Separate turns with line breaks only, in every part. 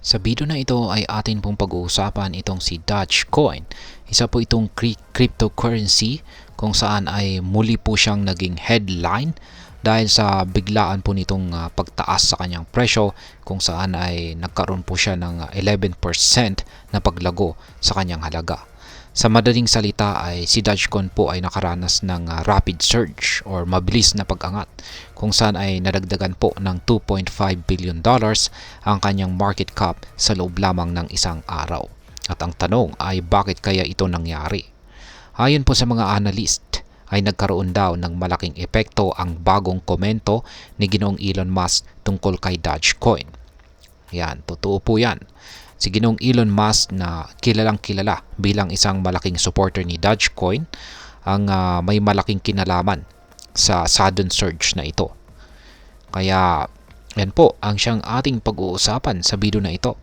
Sa video na ito ay atin pong pag-uusapan itong si Dogecoin. Isa po itong cryptocurrency kung saan ay muli po siyang naging headline dahil sa biglaan po nitong pagtaas sa kanyang presyo kung saan ay nagkaroon po siya ng 11% na paglago sa kanyang halaga. Sa madaling salita ay si Dogecoin po ay nakaranas ng rapid surge or mabilis na pag-angat kung saan ay nadagdagan po ng $2.5 billion ang kanyang market cap sa loob lamang ng isang araw. At ang tanong ay bakit kaya ito nangyari? Ayon po sa mga analyst ay nagkaroon daw ng malaking epekto ang bagong komento ni Ginoong Elon Musk tungkol kay Dogecoin. Yan, totoo po yan. Si Ginoong Elon Musk na kilalang kilala bilang isang malaking supporter ni Dogecoin ang may malaking kinalaman sa sudden surge na ito. Kaya yan po ang siyang ating pag-uusapan sa video na ito.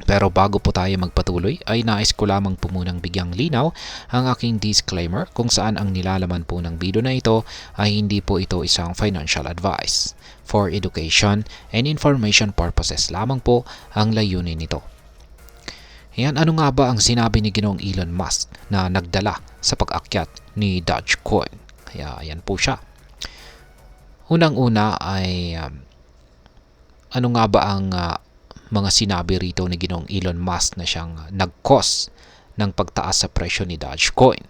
Pero bago po tayo magpatuloy ay nais ko lamang po munang bigyang linaw ang aking disclaimer kung saan ang nilalaman po ng video na ito ay hindi po ito isang financial advice. For education and information purposes lamang po ang layunin nito. Yan, ano nga ba ang sinabi ni Ginoong Elon Musk na nagdala sa pag-akyat ni Dogecoin? Kaya yan po siya. Unang-una ay ano nga ba ang mga sinabi rito ni Ginoong Elon Musk na siyang nag-cause ng pagtaas sa presyo ni Dogecoin?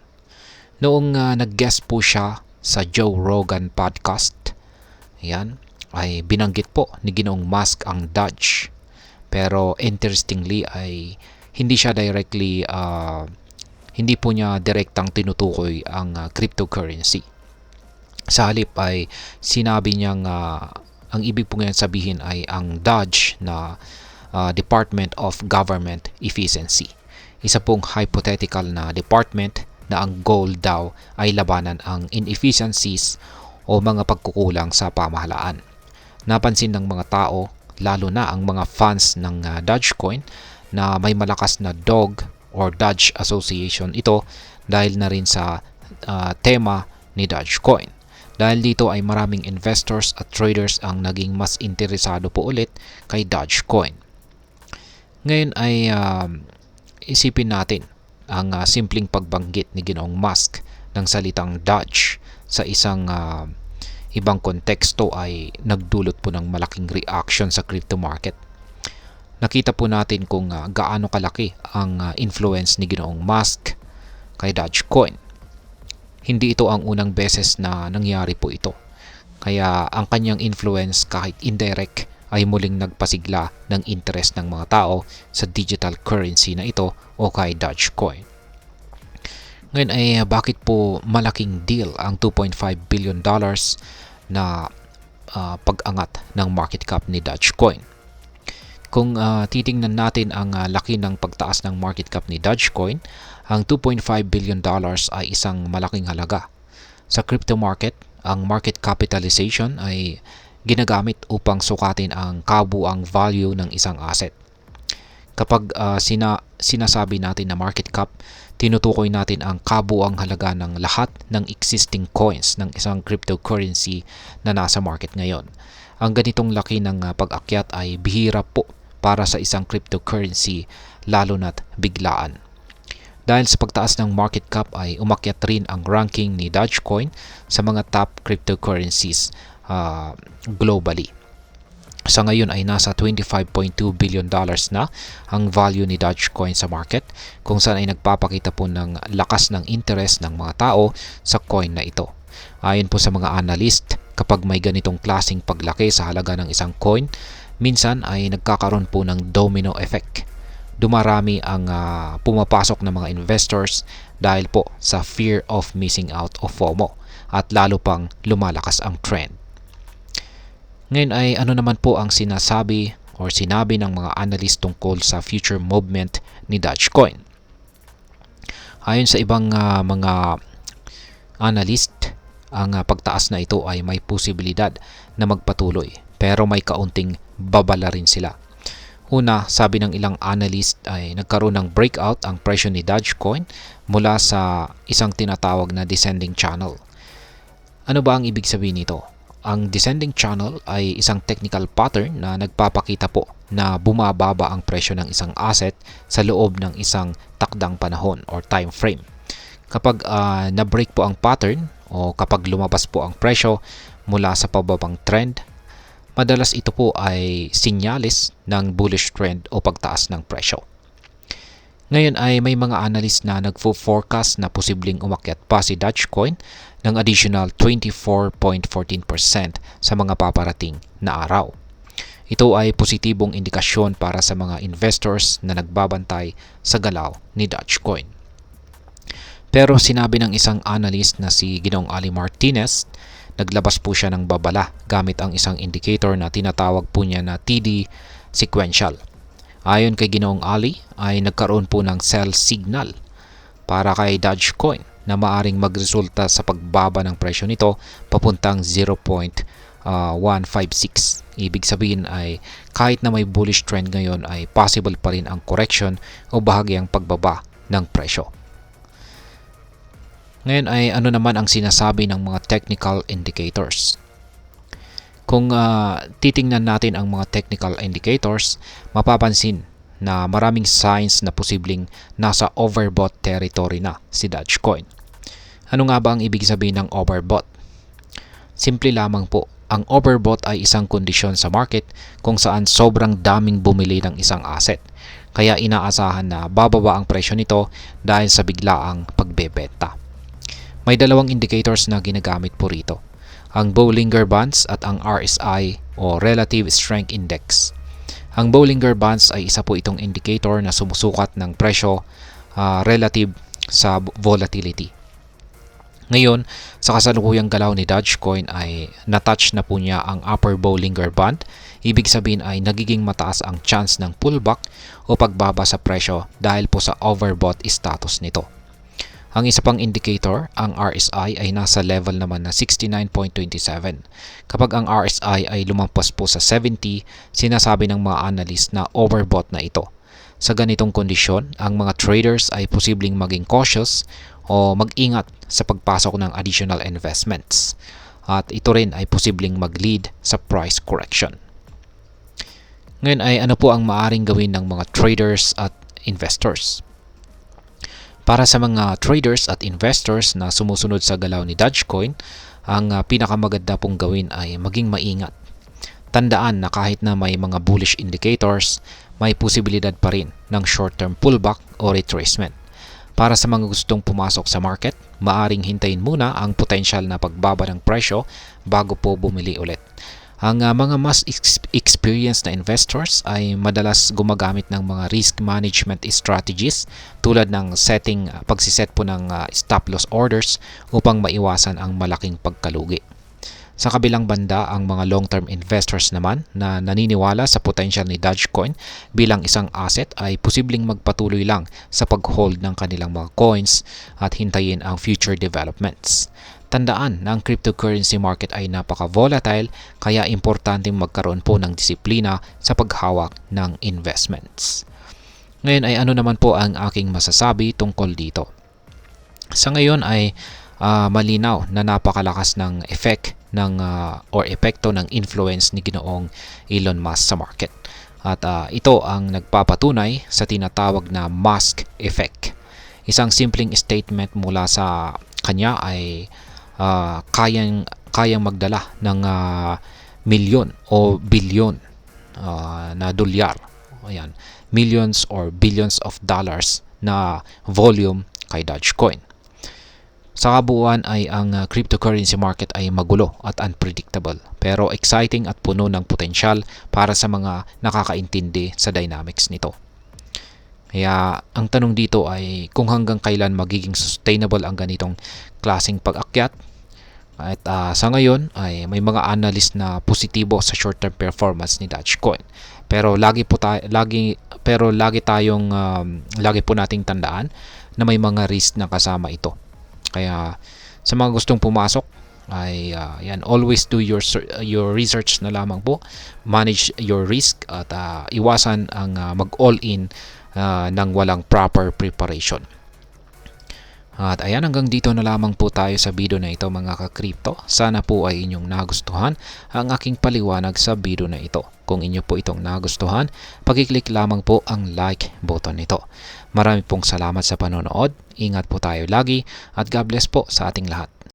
Noong nag-guest po siya sa Joe Rogan podcast, yan, ay binanggit po ni Ginoong Musk ang Doge. Pero interestingly ay hindi siya directly hindi po niya direktang tinutukoy ang cryptocurrency. Sa halip ay sinabi niyang ang ibig po ngayon sabihin ay ang Doge na Department of Government Efficiency. Isa pong hypothetical na department na ang goal daw ay labanan ang inefficiencies o mga pagkukulang sa pamahalaan. Napansin ng mga tao, lalo na ang mga fans ng Dogecoin, na may malakas na dog or Doge Association ito dahil na rin sa tema ni Dogecoin. Dahil dito ay maraming investors at traders ang naging mas interesado po ulit kay Dogecoin. Ngayon ay isipin natin ang simpleng pagbanggit ni Ginoong Musk ng salitang Doge sa isang ibang konteksto ay nagdulot po ng malaking reaction sa crypto market. Nakita po natin kung gaano kalaki ang influence ni Ginoong Musk kay Dogecoin. Hindi ito ang unang beses na nangyari po ito. Kaya ang kanyang influence kahit indirect ay muling nagpasigla ng interest ng mga tao sa digital currency na ito o kay Dogecoin. Ngayon ay bakit po malaking deal ang $2.5 billion na pag-angat ng market cap ni Dogecoin? Kung titingnan natin ang laki ng pagtaas ng market cap ni Dogecoin, ang $2.5 billion ay isang malaking halaga. Sa crypto market, ang market capitalization ay ginagamit upang sukatin ang kabuuang value ng isang asset. Kapag sinasabi natin na market cap, tinutukoy natin ang kabuuang halaga ng lahat ng existing coins ng isang cryptocurrency na nasa market ngayon. Ang ganitong laki ng pag-akyat ay bihira po para sa isang cryptocurrency, lalo na't biglaan. Dahil sa pagtaas ng market cap ay umakyat rin ang ranking ni Dogecoin sa mga top cryptocurrencies globally. Sa ngayon ay nasa $25.2 billion na ang value ni Dogecoin sa market, kung saan ay nagpapakita po ng lakas ng interest ng mga tao sa coin na ito. Ayon po sa mga analyst, kapag may ganitong klaseng paglaki sa halaga ng isang coin, minsan ay nagkakaroon po ng domino effect. Dumarami ang pumapasok ng mga investors dahil po sa fear of missing out o FOMO at lalo pang lumalakas ang trend. Ngayon ay ano naman po ang sinasabi o sinabi ng mga analyst tungkol sa future movement ni Dogecoin? Ayon sa ibang mga analyst, ang pagtaas na ito ay may posibilidad na magpatuloy pero may kaunting babala rin sila. Una, sabi ng ilang analyst ay nagkaroon ng breakout ang presyo ni Dogecoin mula sa isang tinatawag na descending channel. Ano ba ang ibig sabihin nito? ang descending channel ay isang technical pattern na nagpapakita po na bumababa ang presyo ng isang asset sa loob ng isang takdang panahon or time frame. Kapag na-break po ang pattern o kapag lumabas po ang presyo mula sa pababang trend, madalas ito po ay sinyalis ng bullish trend o pagtaas ng presyo. Ngayon ay may mga analyst na nagfo-forecast na posibleng umakyat pa si Dogecoin ng additional 24.14% sa mga paparating na araw. Ito ay positibong indikasyon para sa mga investors na nagbabantay sa galaw ni Dogecoin. Pero sinabi ng isang analyst na si Ginoong Ali Martinez, naglabas po siya ng babala gamit ang isang indicator na tinatawag po niya na TD sequential. Ayon kay Ginoong Ali ay nagkaroon po ng sell signal para kay Dogecoin na maaring magresulta sa pagbaba ng presyo nito papuntang 0.156. Ibig sabihin ay kahit na may bullish trend ngayon ay possible pa rin ang correction o bahagyang pagbaba ng presyo. Ngayon ay ano naman ang sinasabi ng mga technical indicators? Kung titingnan natin ang mga technical indicators, mapapansin na maraming signs na posibleng nasa overbought territory na si Dogecoin. Ano nga ba ang ibig sabihin ng overbought? Simple lamang po, ang overbought ay isang kondisyon sa market kung saan sobrang daming bumili ng isang asset. Kaya inaasahan na bababa ang presyo nito dahil sa biglaang pagbebenta. May dalawang indicators na ginagamit po rito, ang Bollinger Bands at ang RSI o Relative Strength Index. Ang Bollinger Bands ay isa po itong indicator na sumusukat ng presyo relative sa volatility. Ngayon, sa kasalukuyang galaw ni Dogecoin ay natouch na po niya ang upper Bollinger Band. Ibig sabihin ay nagiging mataas ang chance ng pullback o pagbaba sa presyo dahil po sa overbought status nito. Ang isa pang indicator, ang RSI ay nasa level naman na 69.27. Kapag ang RSI ay lumampas po sa 70, sinasabi ng mga analyst na overbought na ito. Sa ganitong kondisyon, ang mga traders ay posibleng maging cautious o mag-ingat sa pagpasok ng additional investments. At ito rin ay posibleng mag-lead sa price correction. Ngayon ay ano po ang maaring gawin ng mga traders at investors? Para sa mga traders at investors na sumusunod sa galaw ni Dogecoin, ang pinakamaganda pong gawin ay maging maingat. Tandaan na kahit na may mga bullish indicators, may posibilidad pa rin ng short-term pullback o retracement. Para sa mga gustong pumasok sa market, maaring hintayin muna ang potential na pagbaba ng presyo bago po bumili ulit. Ang mga mas experienced na investors ay madalas gumagamit ng mga risk management strategies tulad ng pagsiset po ng stop loss orders upang maiwasan ang malaking pagkalugi. Sa kabilang banda, ang mga long-term investors naman na naniniwala sa potential ni Dogecoin bilang isang asset ay posibleng magpatuloy lang sa pag-hold ng kanilang mga coins at hintayin ang future developments. Tandaan na ang cryptocurrency market ay napaka-volatile kaya importanteng magkaroon po ng disiplina sa paghawak ng investments. Ngayon ay ano naman po ang aking masasabi tungkol dito. Sa ngayon ay malinaw na napakalakas ng effect or epekto ng influence ni Ginoong Elon Musk sa market. At ito ang nagpapatunay sa tinatawag na Musk effect. Isang simpleng statement mula sa kanya ay kayang magdala ng milyon o bilyon na dolyar. Ayan, millions or billions of dollars na volume kay Dogecoin. Sa kabuuan ay ang cryptocurrency market ay magulo at unpredictable pero exciting at puno ng potensyal para sa mga nakakaintindi sa dynamics nito. Kaya ang tanong dito ay kung hanggang kailan magiging sustainable ang ganitong klaseng pag-akyat. At sa ngayon ay may mga analyst na positibo sa short-term performance ni Dogecoin. Pero lagi po nating tandaan na may mga risk na kasama ito. Kaya sa mga gustong pumasok ay always do your research na lamang po. Manage your risk at iwasan ang mag-all in ng walang proper preparation. At ayan, hanggang dito na lamang po tayo sa video na ito mga ka-crypto. Sana po ay inyong nagustuhan ang aking paliwanag sa video na ito. Kung inyo po itong nagustuhan, pag-click lamang po ang like button nito. Marami pong salamat sa panonood. Ingat po tayo lagi at God bless po sa ating lahat.